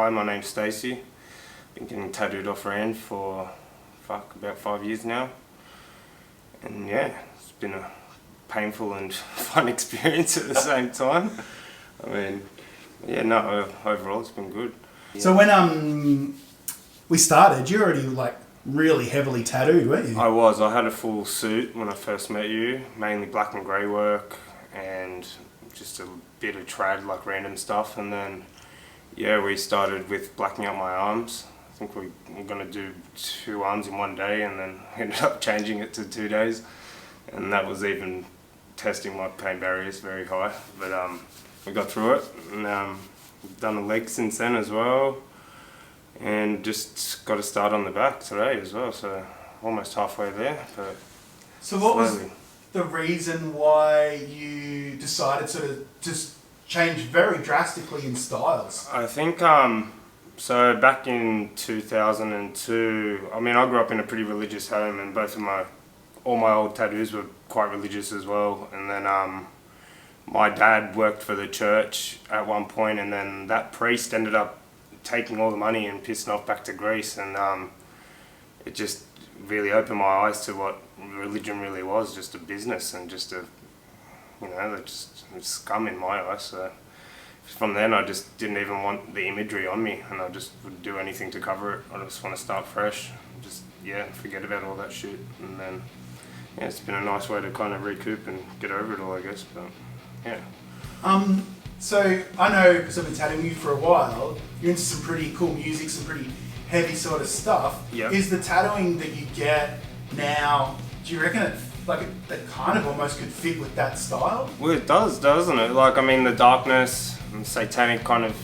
Hi, my name's Stacy. Been getting tattooed off Rand for about 5 years now. And yeah, it's been a painful and fun experience at the same time. I mean, yeah, no, overall it's been good. Yeah. So when we started, you're already like really heavily tattooed, weren't you? I was. I had a full suit when I first met you, mainly black and grey work and just a bit of trad, like random stuff. And then, yeah, we started with blacking out my arms. I think we were going to do 2 arms in one day, and then ended up changing it to 2 days. And that was even testing my pain barriers very high. But we got through it, and we've done the legs since then as well. And just got to start on the back today as well, so almost halfway there. But so what slowly. was the reason why you decided to just change very drastically in styles? I think, so back in 2002, I mean, I grew up in a pretty religious home, and all my old tattoos were quite religious as well. And then my dad worked for the church at one point, and then that priest ended up taking all the money and pissing off back to Greece, and it just really opened my eyes to what religion really was, just a business and just a, you know, just scum in my eyes. So from then I just didn't even want the imagery on me, and I just would do anything to cover it. I just want to start fresh, just, yeah, forget about all that shit. And then, yeah, it's been a nice way to kind of recoup and get over it all, I guess, but yeah. So I know, because I've been tattooing you for a while, you're into some pretty cool music, some pretty heavy sort of stuff. Yep. Is the tattooing that you get now, do you reckon it kind of almost could fit with that style? Well, it does, doesn't it? Like, I mean, the darkness and satanic kind of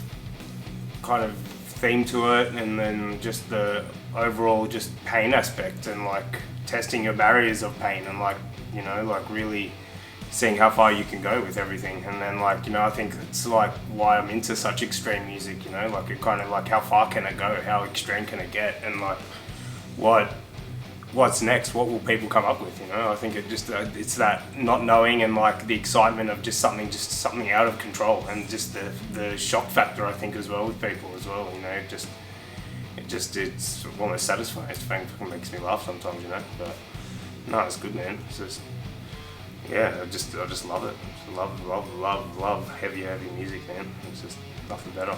theme to it, and then just the overall just pain aspect, and like testing your barriers of pain, and like, you know, like really seeing how far you can go with everything. And then, like, you know, I think it's like why I'm into such extreme music, you know, like it kind of like how far can it go, how extreme can it get, and like what's next, what will people come up with, you know. I think it just it's that not knowing, and like the excitement of just something out of control, and just the shock factor, I think, as well with people as well, you know. It's almost satisfying. It makes me laugh sometimes, you know. But no, it's good, man. It's just, yeah, I just love it. Love heavy music, man. It's just nothing better.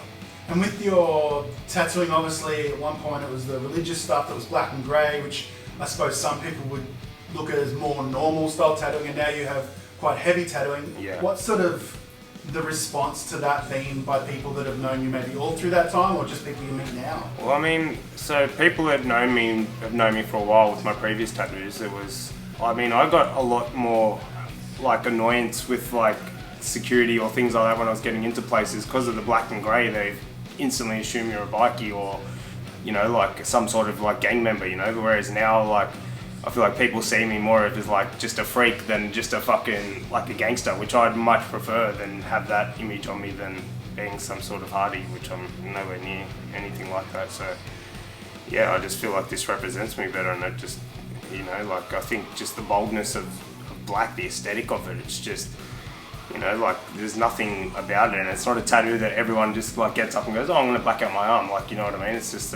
And with your tattooing, obviously at one point it was the religious stuff that was black and grey, which I suppose some people would look at as more normal style tattooing, and now you have quite heavy tattooing. Yeah. What's sort of the response to that been by people that have known you maybe all through that time, or just people you meet now? Well, I mean, so people that know me have known me for a while with my previous tattoos. I got a lot more like annoyance with like security or things like that when I was getting into places because of the black and grey. They instantly assume you're a bikie, or, you know, like some sort of like gang member, you know. Whereas now, like, I feel like people see me more as like just a freak than just a fucking like a gangster, which I'd much prefer than have that image on me than being some sort of hardy, which I'm nowhere near anything like that. So yeah, I just feel like this represents me better, and it just, you know, like I think just the boldness of black, the aesthetic of it, it's just, you know, like there's nothing about it, and it's not a tattoo that everyone just like gets up and goes, oh, I'm gonna black out my arm, like, you know what I mean? It's just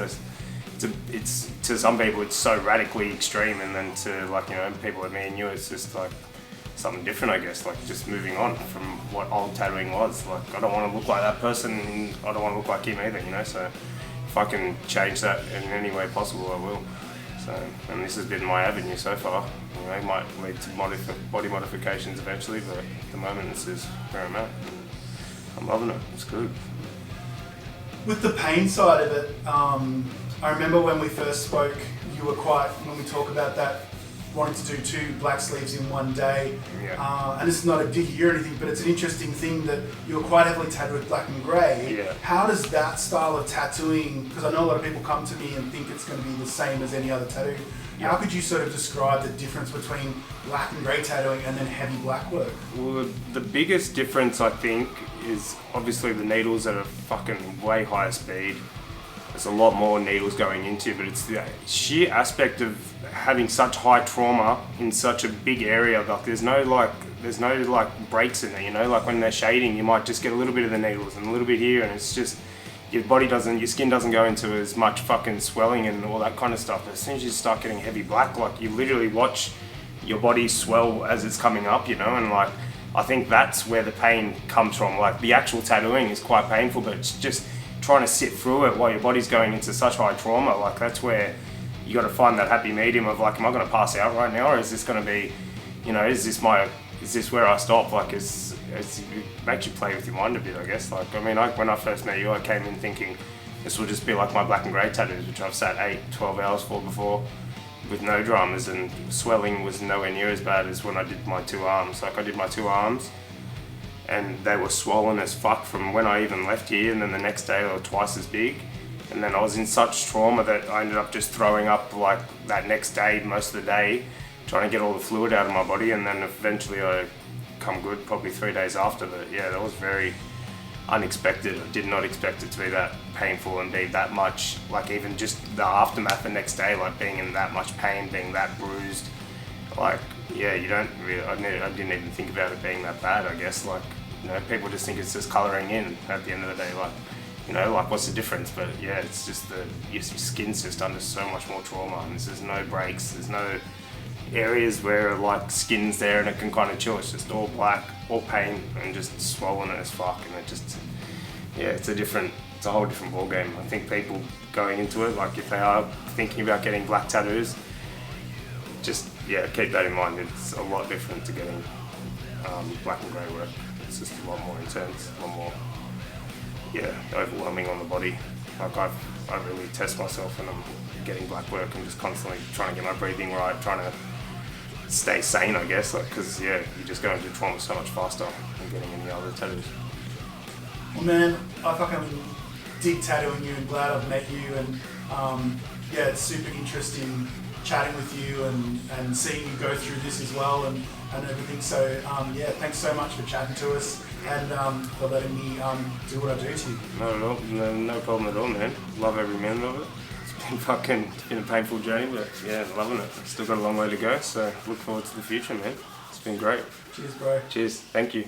it's to some people it's so radically extreme, and then to, like, you know, people like me and you, it's just like something different, I guess, like just moving on from what old tattooing was. Like, I don't want to look like that person, and I don't want to look like him either, you know. So if I can change that in any way possible, I will. So, and this has been my avenue so far. You know, it might lead to body modifications eventually, but at the moment this is where I'm at. And I'm loving it. It's good. With the pain side of it, I remember when we first spoke, you were when we talk about that, wanting to do 2 black sleeves in one day. Yeah. And this is not a dig or anything, but it's an interesting thing that you were quite heavily tattooed with black and grey. Yeah. How does that style of tattooing, because I know a lot of people come to me and think it's going to be the same as any other tattoo. Yeah. How could you sort of describe the difference between black and grey tattooing and then heavy black work? Well, the biggest difference, I think, is obviously the needles at a fucking way higher speed. There's a lot more needles going into, but it's the sheer aspect of having such high trauma in such a big area. Like there's no breaks in it, you know. Like when they're shading, you might just get a little bit of the needles and a little bit here, and it's just, your skin doesn't go into as much fucking swelling and all that kind of stuff. But as soon as you start getting heavy black, like, you literally watch your body swell as it's coming up, you know, and like, I think that's where the pain comes from. Like, the actual tattooing is quite painful, but it's just trying to sit through it while your body's going into such high trauma. Like, that's where you got to find that happy medium of like, am I going to pass out right now, or is this going to be, you know, is this where I stop? Like, it makes you play with your mind a bit, I guess. Like, I mean, when I first met you, I came in thinking this will just be like my black and grey tattoos, which I've sat 8-12 hours for before, with no dramas, and swelling was nowhere near as bad as when I did my 2 arms. Like, I did my 2 arms and they were swollen as fuck from when I even left here, and then the next day they were twice as big. And then I was in such trauma that I ended up just throwing up like that next day, most of the day, trying to get all the fluid out of my body, and then eventually I come good probably 3 days after. But yeah, that was very unexpected. I did not expect it to be that painful and be that much, like, even just the aftermath the next day, like being in that much pain, being that bruised. Like, yeah, you don't really, I didn't even think about it being that bad, I guess. Like, you know, people just think it's just colouring in at the end of the day, like, you know, like, what's the difference? But yeah, it's just your skin's just under so much more trauma, and there's no breaks, there's no areas where like skin's there and it can kind of chill. It's just all black, all pain, and just swollen as fuck. And it just, yeah, it's a whole different ball game. I think people going into it, like, if they are thinking about getting black tattoos, just, yeah, keep that in mind. It's a lot different to getting black and grey work. It's just a lot more intense, a lot more, yeah, overwhelming on the body. Like, I really test myself when I'm getting black work and just constantly trying to get my breathing right, trying to stay sane, I guess, like, because yeah, you just go into trauma so much faster than getting any other tattoos. Well, man, I fucking dig tattooing you and glad I've met you, and yeah, it's super interesting chatting with you and seeing you go through this as well and everything. So yeah, thanks so much for chatting to us and for letting me do what I do to you. No problem at all, man. Love every minute of it. It's been a painful journey, but yeah, loving it. Still got a long way to go, so look forward to the future, man. It's been great. Cheers, bro. Cheers. Thank you.